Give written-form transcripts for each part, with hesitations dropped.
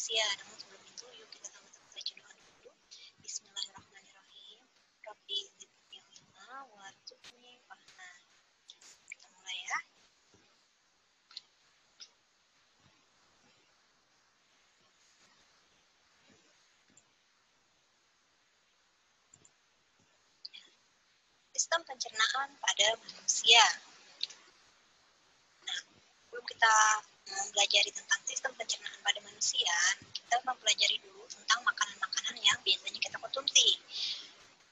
manusia. Namun sebelum itu, yuk kita sama-sama baca doa dulu. Bismillahirrahmanirrahim. Rabbi zidni ilma warzuqni fahma. Kita mulai ya. Sistem pencernaan pada manusia. Nah, sebelum kita mempelajari tentang sistem pencernaan pada manusia, kita mempelajari dulu tentang makanan-makanan yang biasanya kita konsumsi.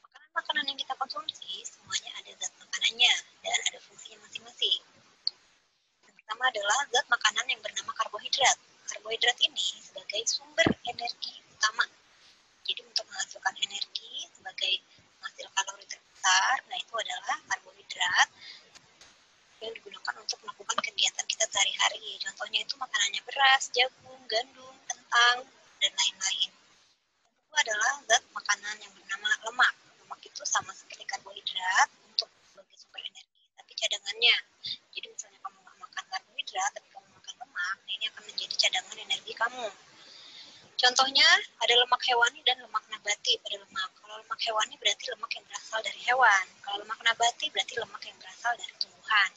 Makanan-makanan yang kita konsumsi semuanya ada zat makanannya dan ada fungsinya masing-masing. Yang pertama adalah zat makanan yang bernama karbohidrat. Karbohidrat ini sebagai sumber energi utama. Jadi untuk menghasilkan energi sebagai penghasil kalori terbesar, nah itu adalah karbohidrat yang digunakan untuk melakukan kegiatan kita sehari-hari. Contohnya itu makanannya beras, jagung, gandum, kentang, dan lain-lain. Yang kedua adalah zat makanan yang bernama lemak. Lemak itu sama seperti karbohidrat untuk sebagai sumber energi, tapi cadangannya. Jadi misalnya kamu nggak makan karbohidrat, tapi kamu makan lemak, nah ini akan menjadi cadangan energi kamu. Contohnya ada lemak hewani dan lemak nabati pada lemak. Kalau lemak hewani berarti lemak yang berasal dari hewan. Kalau lemak nabati berarti lemak yang berasal dari tumbuhan.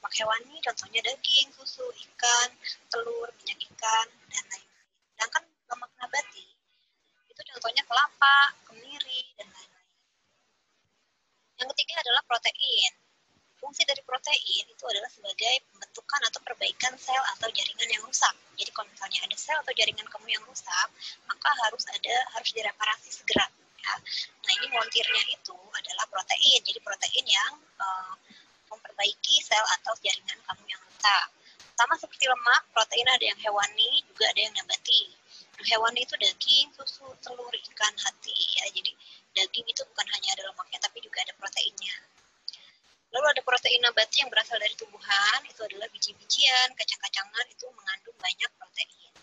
Lemak hewani contohnya daging, susu, ikan, telur, minyak ikan, dan lain-lain. Sedangkan lemak nabati itu contohnya kelapa, kemiri, dan lain-lain. Yang ketiga adalah protein. Fungsi dari protein itu adalah sebagai pembentukan atau perbaikan sel atau jaringan yang rusak. Jadi kalau misalnya ada sel atau jaringan kamu yang rusak, maka harus direparasi segera. Ya. Nah ini montirnya itu adalah protein. Jadi protein yang memperbaiki sel atau jaringan kamu yang rusak. Sama seperti lemak, protein ada yang hewani, juga ada yang nabati. Yang hewani itu daging, susu, telur, ikan, hati. Ya. Jadi daging itu bukan hanya ada lemaknya, tapi juga ada proteinnya. Lalu ada protein nabati yang berasal dari tumbuhan, itu adalah biji-bijian, kacang-kacangan, itu mengandung banyak protein.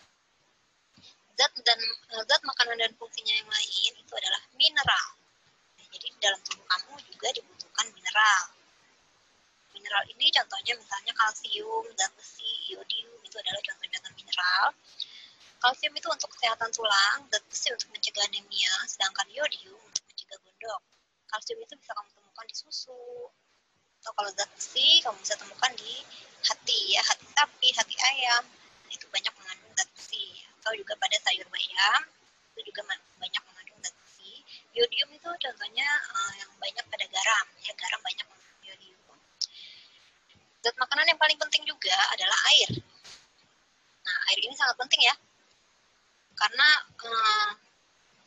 Zat makanan dan fungsinya yang lain itu adalah mineral. Nah, jadi dalam tubuh kamu juga dibutuhkan mineral. Mineral ini contohnya misalnya kalsium, zat besi, iodium, itu adalah contoh-contoh mineral. Kalsium itu untuk kesehatan tulang, zat besi untuk mencegah anemia, sedangkan iodium untuk mencegah gondok. Kalsium itu bisa kamu temukan di susu, atau kalau zat besi kamu bisa temukan di hati ya, hati sapi, hati ayam, itu banyak mengandung zat besi. Atau juga pada sayur bayam itu juga banyak mengandung zat besi. Iodium itu contohnya yang banyak pada garam ya, garam banyak mengandung iodium. Zat makanan yang paling penting juga adalah air. Nah air ini sangat penting ya, karena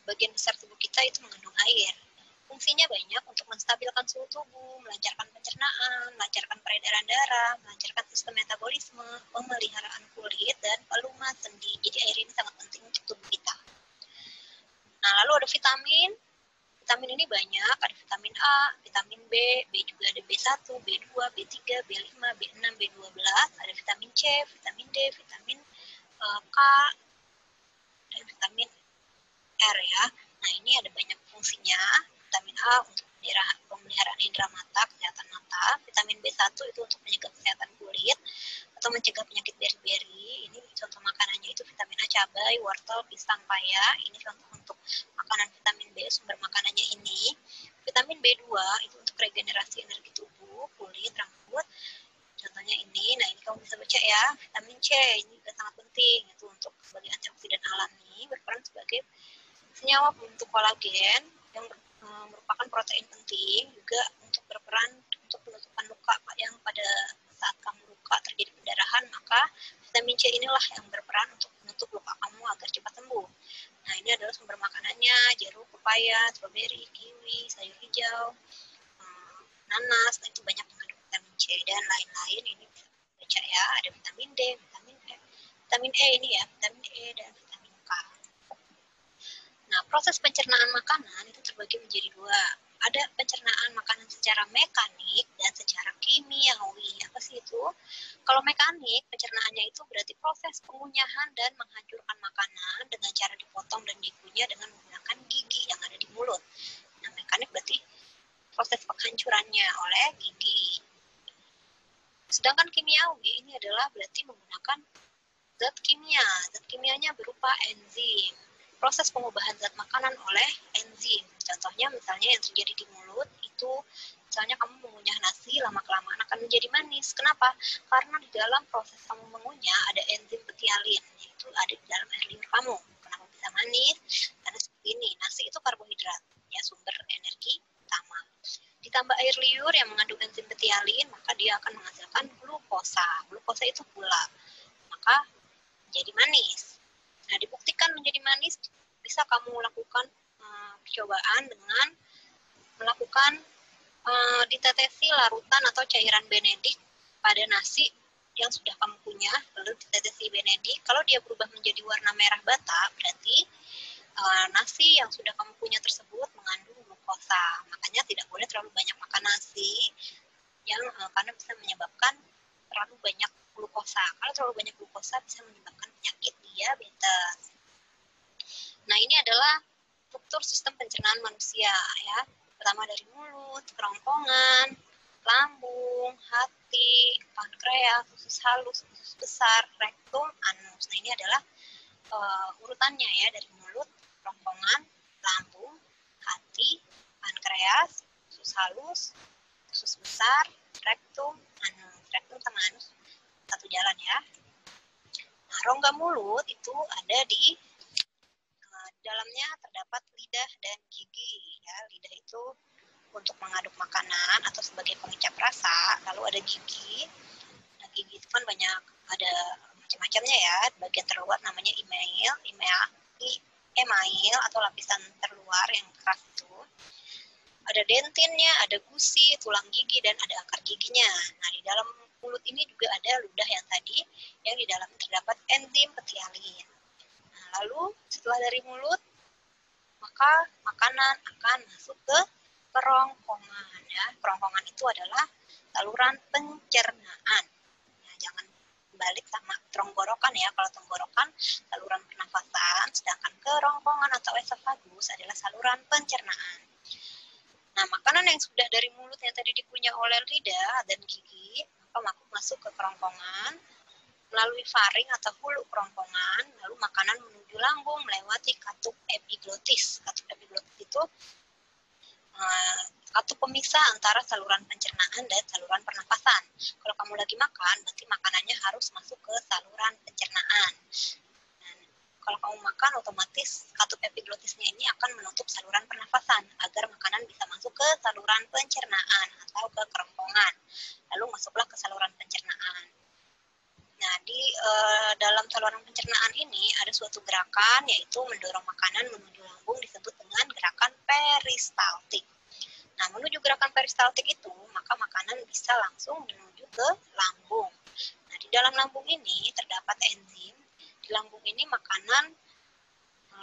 bagian besar tubuh kita itu mengandung air. Fungsinya banyak untuk menstabilkan suhu tubuh, melancarkan pencernaan, melancarkan peredaran darah, melancarkan sistem metabolisme, pemeliharaan kulit, dan pelumas sendi. Jadi air ini sangat penting untuk tubuh kita. Nah, lalu ada vitamin. Vitamin ini banyak, ada vitamin A, vitamin B, B juga ada B1, B2, B3, B5, B6, B12, ada vitamin C, vitamin D, vitamin K, dan vitamin R ya. Nah, ini ada banyak fungsinya. Vitamin A untuk pemeliharaan indera mata, kesehatan mata. Vitamin B1 itu untuk mencegah kesehatan kulit atau mencegah penyakit beri-beri. Ini contoh makanannya itu vitamin A cabai, wortel, pisang, paya. Ini contoh untuk makanan vitamin B, sumber makanannya ini. Vitamin B2 itu untuk regenerasi energi tubuh, kulit, rambut. Contohnya ini. Nah, ini kamu bisa baca ya. Vitamin C ini juga sangat penting, itu untuk sebagai antioksidan alami, berperan sebagai senyawa pembentuk kolagen yang merupakan protein penting, juga untuk berperan untuk penutupan luka yang pada saat kamu luka terjadi pendarahan, maka vitamin C inilah yang berperan untuk menutup luka kamu agar cepat sembuh. Nah ini adalah sumber makanannya: jeruk, pepaya, stroberi, kiwi, sayur hijau, nanas. Nah itu banyak mengandung vitamin C dan lain-lain. Ini bisa baca ya, ada vitamin D, vitamin E ini ya, vitamin E dan vitamin K. Nah, proses pencernaan makanan itu terbagi menjadi dua. Ada pencernaan makanan secara mekanik dan secara kimiawi. Apa sih itu? Kalau mekanik, pencernaannya itu berarti proses pengunyahan dan menghancurkan makanan dengan cara dipotong dan dikunyah dengan menggunakan gigi yang ada di mulut. Nah, mekanik berarti proses penghancurannya oleh gigi. Sedangkan kimiawi ini adalah berarti menggunakan zat kimia. Zat kimianya berupa enzim. Proses pengubahan zat makanan oleh enzim. Contohnya misalnya yang terjadi di mulut itu, misalnya kamu mengunyah nasi, lama-kelamaan akan menjadi manis. Kenapa? Karena di dalam proses kamu mengunyah ada enzim betialin, yaitu ada di dalam air liur kamu. Kenapa bisa manis? Karena seperti ini, nasi itu karbohidrat, ya, sumber energi utama. Ditambah air liur yang mengandung enzim betialin, maka dia akan menghasilkan glukosa. Glukosa itu gula, maka jadi manis. Nah, dibuktikan menjadi manis bisa kamu lakukan percobaan dengan melakukan ditetesi larutan atau cairan benedik pada nasi yang sudah kamu punya, lalu ditetesi benedik. Kalau dia berubah menjadi warna merah bata, berarti nasi yang sudah kamu punya tersebut mengandung glukosa. Makanya tidak boleh terlalu banyak makan nasi yang karena bisa menyebabkan terlalu banyak glukosa. Kalau terlalu banyak glukosa bisa menyebabkan penyakit diabetes. Nah, ini adalah struktur sistem pencernaan manusia, ya. Pertama dari mulut, kerongkongan, lambung, hati, pankreas, usus halus, usus besar, rektum, anus. Nah, ini adalah urutannya, ya, dari mulut, kerongkongan, lambung, hati, pankreas, usus halus, usus besar, rektum, anus. Rektum sama anus satu jalan, ya. Nah, rongga mulut itu ada di dalamnya terdapat lidah dan gigi, ya. Lidah itu untuk mengaduk makanan atau sebagai pengecap rasa, lalu ada gigi. Nah, gigi itu kan banyak, ada macam-macamnya, ya. Bagian terluar namanya email atau lapisan terluar yang keras itu. Ada dentinnya, ada gusi, tulang gigi, dan ada akar giginya. Nah, di dalam mulut ini juga ada ludah yang tadi, yang di dalam terdapat enzim betialin. Nah, lalu setelah dari mulut, maka makanan akan masuk ke kerongkongan, ya. Kerongkongan itu adalah saluran pencernaan. Nah, jangan balik sama tenggorokan, ya. Kalau tenggorokan saluran pernafasan, sedangkan kerongkongan atau esofagus adalah saluran pencernaan. Nah, makanan yang sudah dari mulut yang tadi dikunyah oleh lidah dan gigi, maka masuk ke kerongkongan melalui faring atau hulu kerongkongan, lalu makanan menuju lambung melewati katup epiglotis. Katup epiglotis itu katup pemisah antara saluran pencernaan dan saluran pernafasan. Kalau kamu lagi makan, berarti makanannya harus masuk ke saluran pencernaan. Dan kalau kamu makan, otomatis katup epiglotisnya ini akan menutup saluran pernafasan agar makanan bisa masuk ke saluran pencernaan atau ke kerongkongan. Lalu masuklah ke saluran pencernaan. Nah, di dalam saluran pencernaan ini ada suatu gerakan, yaitu mendorong makanan menuju lambung, disebut dengan gerakan peristaltik. Nah, menuju gerakan peristaltik itu, maka makanan bisa langsung menuju ke lambung. Nah, di dalam lambung ini terdapat enzim. Di lambung ini makanan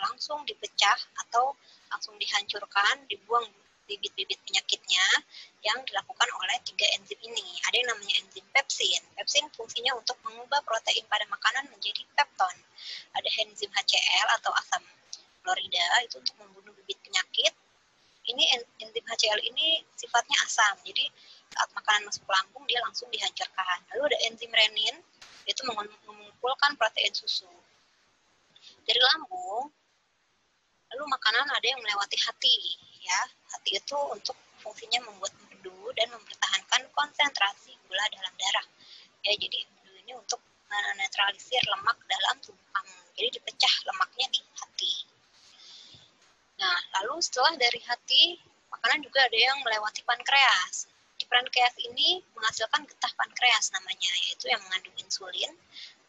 langsung dipecah atau langsung dihancurkan, dibuang bibit-bibit penyakitnya yang dilakukan oleh 3 enzim ini. Ada yang namanya enzim pepsin. Pepsin fungsinya untuk mengubah protein pada makanan menjadi pepton. Ada enzim HCl atau asam klorida, itu untuk membunuh bibit penyakit. Ini enzim HCl ini sifatnya asam, jadi saat makanan masuk ke lambung dia langsung dihancurkan. Lalu ada enzim renin, yaitu mengumpulkan protein susu. Dari lambung, lalu makanan ada yang melewati hati, ya. Hati itu untuk fungsinya membuat empedu dan mempertahankan konsentrasi gula dalam darah. Ya, jadi empedu ini untuk menetralisir lemak dalam tubuh kamu. Jadi dipecah lemaknya di hati. Nah, lalu setelah dari hati, makanan juga ada yang melewati pankreas. Di pankreas ini menghasilkan getah pankreas namanya, yaitu yang mengandung insulin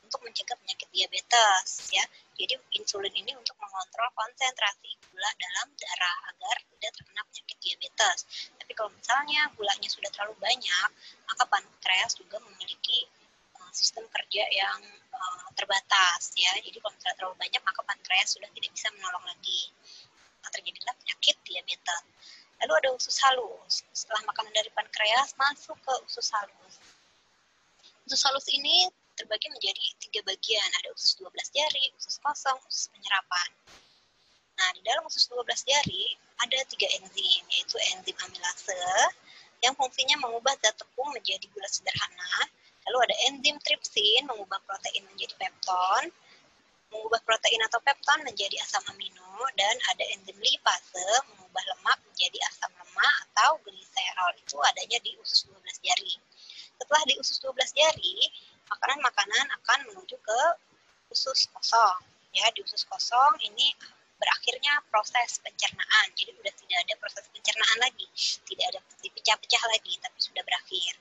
untuk mencegah penyakit diabetes, ya. Jadi insulin ini untuk mengontrol konsentrasi gula dalam darah agar tidak terkena penyakit diabetes. Tapi kalau misalnya gulanya sudah terlalu banyak, maka pankreas juga memiliki sistem kerja yang terbatas, ya. Jadi kalau misalnya terlalu banyak, maka pankreas sudah tidak bisa menolong lagi. Maka terjadilah penyakit diabetes. Lalu ada usus halus. Setelah makanan dari pankreas masuk ke usus halus. Usus halus ini terbagi menjadi 3 bagian. Ada usus 12 jari, usus kosong, usus penyerapan. Nah, di dalam usus 12 jari ada 3 enzim, yaitu enzim amilase yang fungsinya mengubah zat tepung menjadi gula sederhana Lalu ada enzim tripsin mengubah protein menjadi pepton, mengubah protein atau pepton menjadi asam amino, dan ada enzim lipase mengubah lemak menjadi asam lemak atau gliserol. Itu adanya di usus 12 jari. Setelah di usus 12 jari, makanan-makanan akan menuju ke usus kosong. Ya, di usus kosong ini berakhirnya proses pencernaan. Jadi sudah tidak ada proses pencernaan lagi, tidak ada dipecah-pecah lagi, tapi sudah berakhir.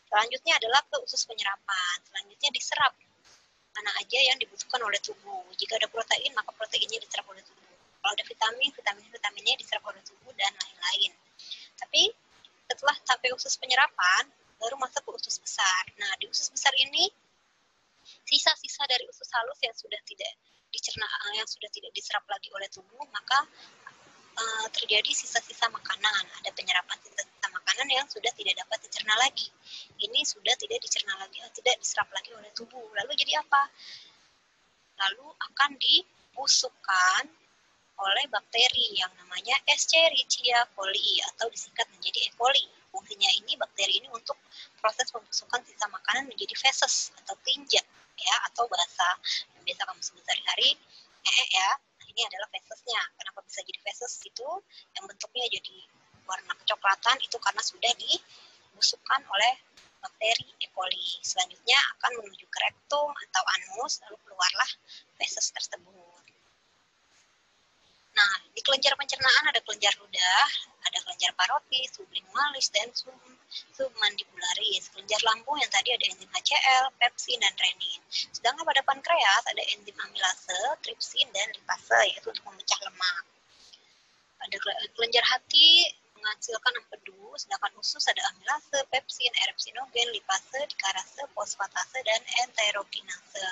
Selanjutnya adalah ke usus penyerapan. Selanjutnya diserap mana aja yang dibutuhkan oleh tubuh. Jika ada protein, maka proteinnya diserap oleh tubuh. Kalau ada vitamin, vitaminnya diserap oleh tubuh, dan lain-lain. Tapi setelah sampai usus penyerapan, baru masuk ke usus besar. Nah, di usus besar ini, sisa-sisa dari usus halus yang sudah tidak dicerna, yang sudah tidak diserap lagi oleh tubuh, maka terjadi sisa-sisa makanan. Ada penyerapan sisa-sisa makanan yang sudah tidak dapat dicerna lagi. Ini sudah tidak dicerna lagi, tidak diserap lagi oleh tubuh. Lalu jadi apa? Lalu akan dibusukkan oleh bakteri yang namanya Escherichia coli atau disingkat menjadi E. coli. Fungsinya ini, bakteri ini untuk proses pembusukan sisa makanan menjadi feses atau tinja, ya, atau bahasa yang biasa kamu sebut sehari-hari, ya. Nah, ini adalah fesesnya. Kenapa bisa jadi feses? Itu yang bentuknya jadi warna kecoklatan, itu karena sudah dibusukkan oleh bakteri E. coli. Selanjutnya akan menuju ke rektum atau anus, lalu keluarlah feses tersebut. Nah, di kelenjar pencernaan ada kelenjar ludah, ada kelenjar parotis, sublingualis, dan submandibularis. Kelenjar lambung yang tadi ada enzim HCl, pepsin, dan renin. Sedangkan pada pankreas ada enzim amilase, tripsin, dan lipase, yaitu untuk memecah lemak. Pada kelenjar hati menghasilkan empedu, sedangkan usus ada amilase, pepsin, erepsinogen, lipase, dikarase, fosfatase, dan enterokinase.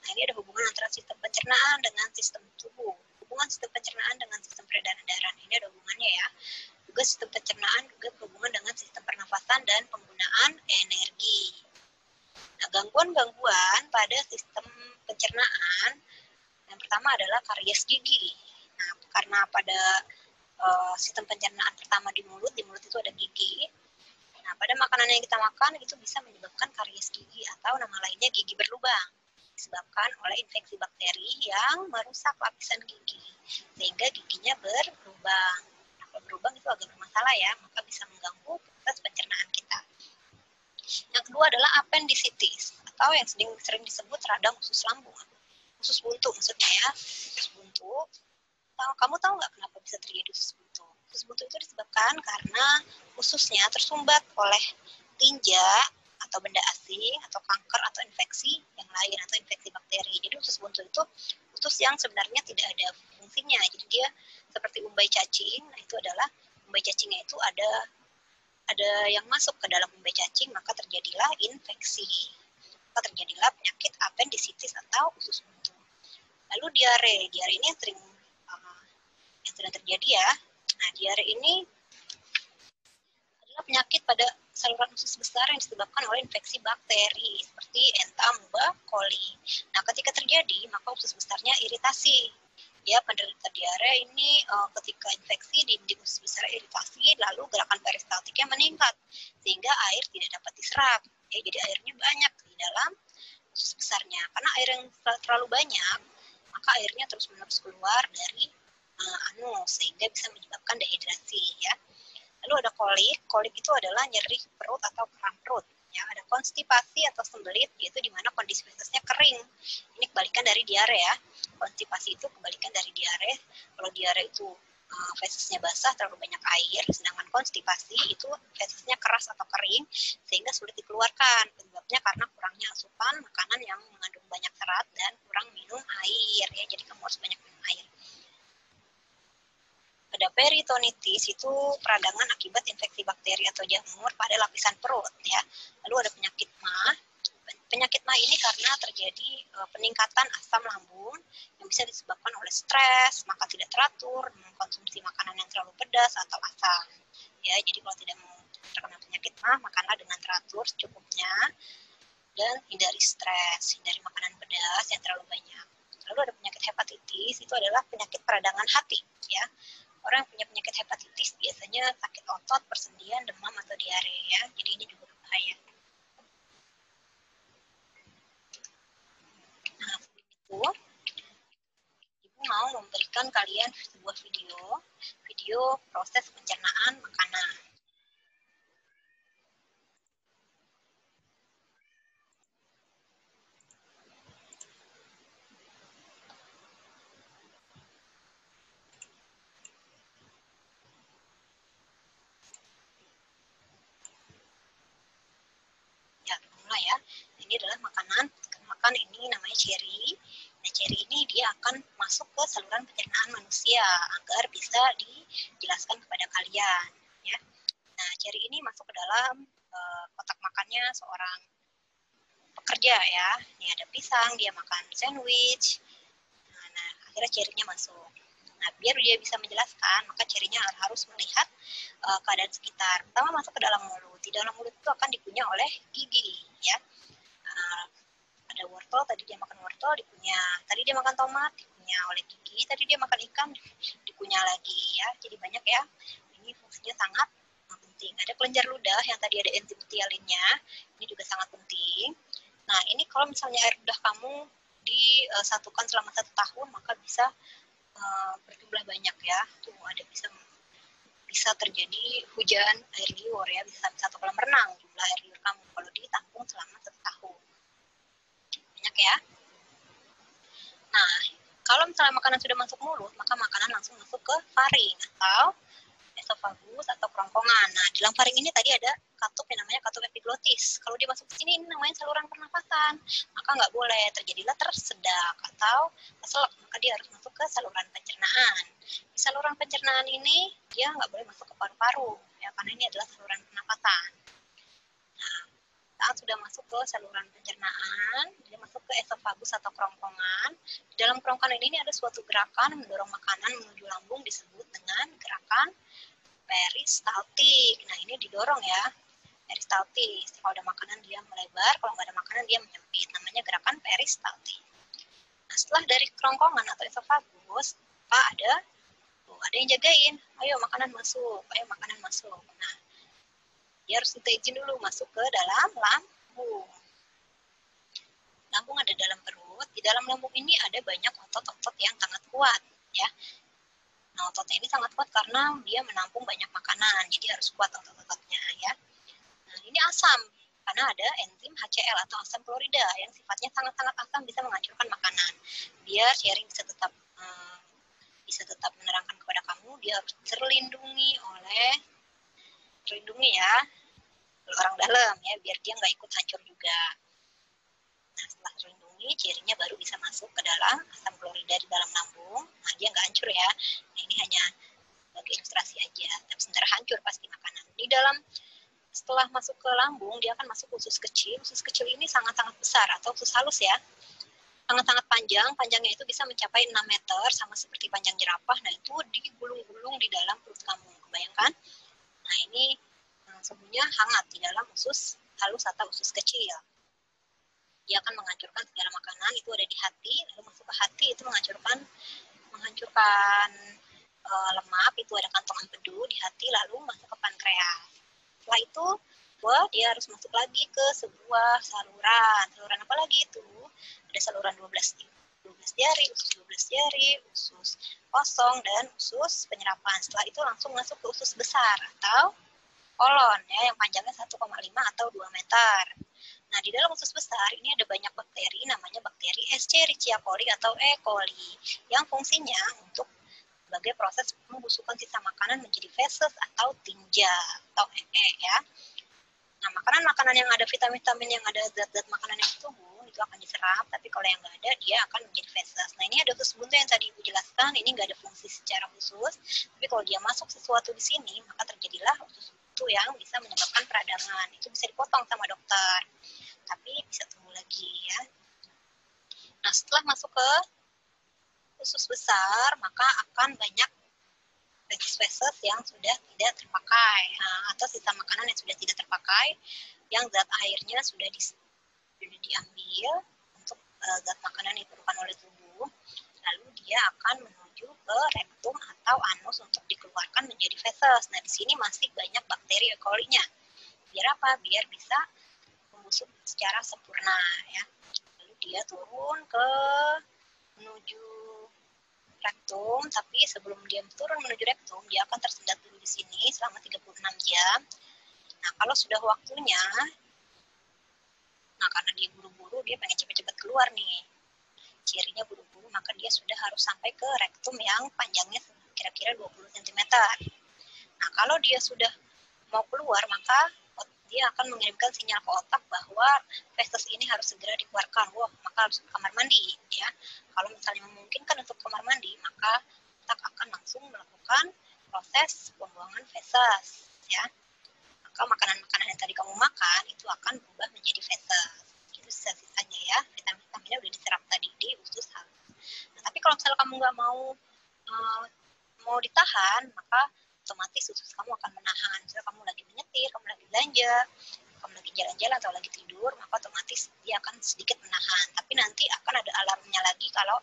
Nah, ini ada hubungan antara sistem pencernaan dengan sistem tubuh. Hubungan sistem pencernaan dengan sistem peredaran darah ini ada hubungannya, ya. Juga sistem pencernaan juga berhubungan dengan sistem pernafasan dan penggunaan energi. Nah, gangguan-gangguan pada sistem pencernaan yang pertama adalah karies gigi. Nah, karena pada sistem pencernaan pertama di mulut itu ada gigi. Nah, pada makanan yang kita makan itu bisa menyebabkan karies gigi atau nama lainnya gigi berlubang, disebabkan oleh infeksi bakteri yang merusak lapisan gigi sehingga giginya berlubang. Nah, kalau berlubang itu agak bermasalah, ya, maka bisa mengganggu proses pencernaan kita. Yang kedua adalah appendicitis atau yang sering disebut radang usus lambung, usus buntu maksudnya, ya. Usus buntu. Kamu tahu nggak kenapa bisa terjadi usus buntu? Usus buntu itu disebabkan karena ususnya tersumbat oleh tinja atau benda asing atau kanker atau infeksi yang lain atau infeksi bakteri. Jadi usus buntu itu usus yang sebenarnya tidak ada fungsinya. Jadi dia seperti umbai cacing. Nah, itu adalah umbai cacingnya itu ada yang masuk ke dalam umbai cacing, maka terjadilah infeksi. Maka terjadilah penyakit appendicitis atau usus buntu. Lalu diare ini yang sering terjadi, ya. Nah, diare ini adalah penyakit pada saluran usus besar yang disebabkan oleh infeksi bakteri seperti Entamoeba coli. Nah, ketika terjadi, maka usus besarnya iritasi. Ya, penderita diare ini ketika infeksi di usus besar iritasi, lalu gerakan peristaltiknya meningkat sehingga air tidak dapat diserap. Ya, jadi airnya banyak di dalam usus besarnya. Karena air yang terlalu banyak, maka airnya terus-menerus keluar dari anus sehingga bisa menyebabkan dehidrasi, ya. Lalu ada kolik itu adalah nyeri perut atau kram perut, ya. Ada konstipasi atau sembelit, yaitu di mana kondisi fesesnya kering. Ini kebalikan dari diare, ya. Konstipasi itu kebalikan dari diare. Kalau diare itu fesesnya basah, terlalu banyak air, sedangkan konstipasi itu fesesnya keras atau kering sehingga sulit dikeluarkan. Penyebabnya karena kurangnya asupan makanan yang mengandung banyak serat dan kurang minum air, ya. Jadi kamu harus banyak minum air. Ada peritonitis, itu peradangan akibat infeksi bakteri atau jamur pada lapisan perut, ya. Lalu ada penyakit MAH. Penyakit MAH ini karena terjadi peningkatan asam lambung yang bisa disebabkan oleh stres, maka tidak teratur, mengkonsumsi makanan yang terlalu pedas atau asam. Ya, jadi kalau tidak mau terkena penyakit MAH, makanlah dengan teratur secukupnya dan hindari stres, hindari makanan pedas yang terlalu banyak. Lalu ada penyakit hepatitis, itu adalah penyakit peradangan hati, ya. Orang yang punya penyakit hepatitis biasanya sakit otot, persendian, demam, atau diare, ya. Jadi ini juga berbahaya. Nah, sebelum itu Ibu mau memberikan kalian sebuah video proses pencernaan makanan. Ya, mulai ya. Ini adalah makanan ini namanya ceri. Nah, ceri ini dia akan masuk ke saluran pencernaan manusia agar bisa dijelaskan kepada kalian, ya. Nah, ceri ini masuk ke dalam kotak makannya seorang pekerja, ya. Ini ada pisang, dia makan sandwich. Nah, akhirnya cerinya masuk. Nah, biar dia bisa menjelaskan, maka cerinya harus melihat keadaan sekitar. Pertama masuk ke dalam mulut. Di dalam mulut itu akan dikunyah oleh gigi, ya. Ada wortel, tadi dia makan wortel, dikunyah. Tadi dia makan tomat, dikunyah oleh gigi. Tadi dia makan ikan, dikunyah lagi, ya. Jadi banyak, ya. Ini fungsinya sangat penting. Ada kelenjar ludah yang tadi ada enzim tialinnya. Ini juga sangat penting. Nah, ini kalau misalnya air ludah kamu disatukan selama 1 tahun, maka bisa berjumlah banyak, ya. Tuh ada bisa terjadi hujan air liur, ya. Bisa sampai 1 kolam renang jumlah air liur kamu kalau ditampung selama 1 tahun. Banyak, ya. Nah, kalau misalnya makanan sudah masuk mulut, maka makanan langsung masuk ke faring atau esofagus atau kerongkongan. Nah, di dalam faring ini tadi ada katup yang namanya katup epiglotis. Kalau dia masuk ke sini, ini namanya saluran pernapasan. Maka nggak boleh terjadilah tersedak atau keselak. Maka dia harus masuk ke saluran pencernaan. Di saluran pencernaan ini, dia nggak boleh masuk ke paru-paru, ya, karena ini adalah saluran pernapasan. Nah, saat sudah masuk ke saluran pencernaan, dia masuk ke esofagus atau kerongkongan. Di dalam kerongkongan ini ada suatu gerakan mendorong makanan menuju lambung disebut dengan gerakan peristaltik. Nah, ini didorong, ya, peristaltis. Kalau ada makanan dia melebar, kalau nggak ada makanan dia menyempit. Namanya gerakan peristaltik. Nah, setelah dari kerongkongan atau esofagus, ada yang jagain. Ayo makanan masuk, ayo makanan masuk. Nah, dia harus minta izin dulu masuk ke dalam lambung. Lambung ada dalam perut. Di dalam lambung ini ada banyak otot-otot yang sangat kuat, ya. Nah, ototnya ini sangat kuat karena dia menampung banyak makanan, jadi harus kuat otot-ototnya, ya. Nah, ini asam, karena ada enzim HCl atau asam klorida yang sifatnya sangat-sangat asam, bisa menghancurkan makanan. Biar sharing bisa tetap menerangkan kepada kamu, dia harus terlindungi, ya, orang dalam, ya, biar dia nggak ikut hancur juga. Nah, setelah terlindungi, cirinya baru bisa masuk ke dalam asam klorida di dalam lambung. Nah, dia nggak hancur, ya. Nah, ini hanya sebagai ilustrasi aja. Tapi sebenarnya hancur pasti makanan. Di dalam, setelah masuk ke lambung, dia akan masuk usus kecil. Usus kecil ini sangat-sangat besar, atau usus halus, ya. Sangat-sangat panjang. Panjangnya itu bisa mencapai 6 meter, sama seperti panjang jerapah. Nah, itu digulung-gulung di dalam perut kamu. Kebayangkan? Nah, ini sebenarnya hangat di dalam usus halus atau usus kecil. Dia akan menghancurkan segala makanan, itu ada di hati, lalu masuk ke hati, itu menghancurkan lemak, itu ada kantong empedu di hati, lalu masuk ke pankreas. Setelah itu, dia harus masuk lagi ke sebuah saluran. Saluran apa lagi itu? Ada saluran 12 jari, usus 12 jari, usus kosong, dan usus penyerapan. Setelah itu langsung masuk ke usus besar atau kolon, ya, yang panjangnya 1,5 atau 2 meter. Nah, di dalam usus besar ini ada banyak bakteri, namanya bakteri Escherichia coli atau E. coli, yang fungsinya untuk sebagai proses pembusukan sisa makanan menjadi feses atau tinja atau ya. Nah, makanan-makanan yang ada vitamin-vitamin, yang ada zat-zat makanan yang tubuh, itu akan diserap, tapi kalau yang nggak ada, dia akan menjadi feses. Nah, ini ada usus buntu yang tadi Ibu jelaskan, ini nggak ada fungsi secara khusus, tapi kalau dia masuk sesuatu di sini, maka terjadilah usus buntu yang bisa menyebabkan peradangan. Itu bisa dipotong sama dokter, tapi bisa tumbuh lagi, ya. Nah, setelah masuk ke usus besar, maka akan banyak feses yang sudah tidak terpakai, atau sisa makanan yang sudah tidak terpakai, yang zat airnya sudah diambil untuk zat makanan yang diperlukan oleh tubuh, lalu dia akan menuju ke rektum atau anus untuk dikeluarkan menjadi feses. Nah, di sini masih banyak bakteri E. coli-nya. Biar apa? Biar bisa membusuk secara sempurna, ya. Lalu dia turun ke menuju rektum, tapi sebelum dia turun menuju rektum, dia akan tersendat dulu di sini selama 36 jam. Nah, kalau sudah waktunya, nah karena dia buru-buru, dia pengen cepat-cepat keluar nih. Cirinya buru-buru, maka dia sudah harus sampai ke rektum yang panjangnya kira-kira 20 cm. Nah, kalau dia sudah mau keluar, maka dia akan mengirimkan sinyal ke otak bahwa feses ini harus segera dikeluarkan. Wah, maka harus ke kamar mandi, ya. Kalau misalnya memungkinkan untuk kamar mandi, maka otak akan langsung melakukan proses pembuangan feses, ya. Maka makanan-makanan yang tadi kamu makan itu akan berubah menjadi feses. Itu sisa-sisanya, ya. Vitamin-vitaminnya udah diserap tadi di usus halus. Nah, tapi kalau misalnya kamu nggak mau ditahan, maka otomatis usus kamu akan menahan. Misalnya kamu lagi menyetir, kamu lagi belanja, kamu lagi jalan-jalan atau lagi tidur, maka otomatis dia akan sedikit menahan. Tapi nanti akan ada alarmnya lagi kalau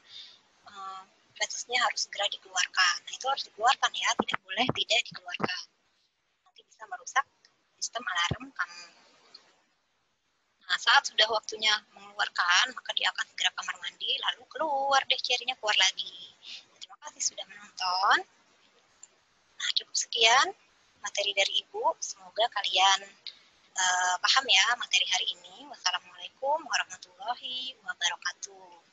fesesnya harus segera dikeluarkan. Nah, itu harus dikeluarkan, ya, tidak boleh tidak dikeluarkan. Nanti bisa merusak sistem alarm kamu. Nah, saat sudah waktunya mengeluarkan, maka dia akan segera kamar mandi, lalu keluar deh cirinya, keluar lagi. Terima kasih sudah menonton. Nah, cukup sekian materi dari Ibu. Semoga kalian paham ya materi hari ini. Wassalamualaikum warahmatullahi wabarakatuh.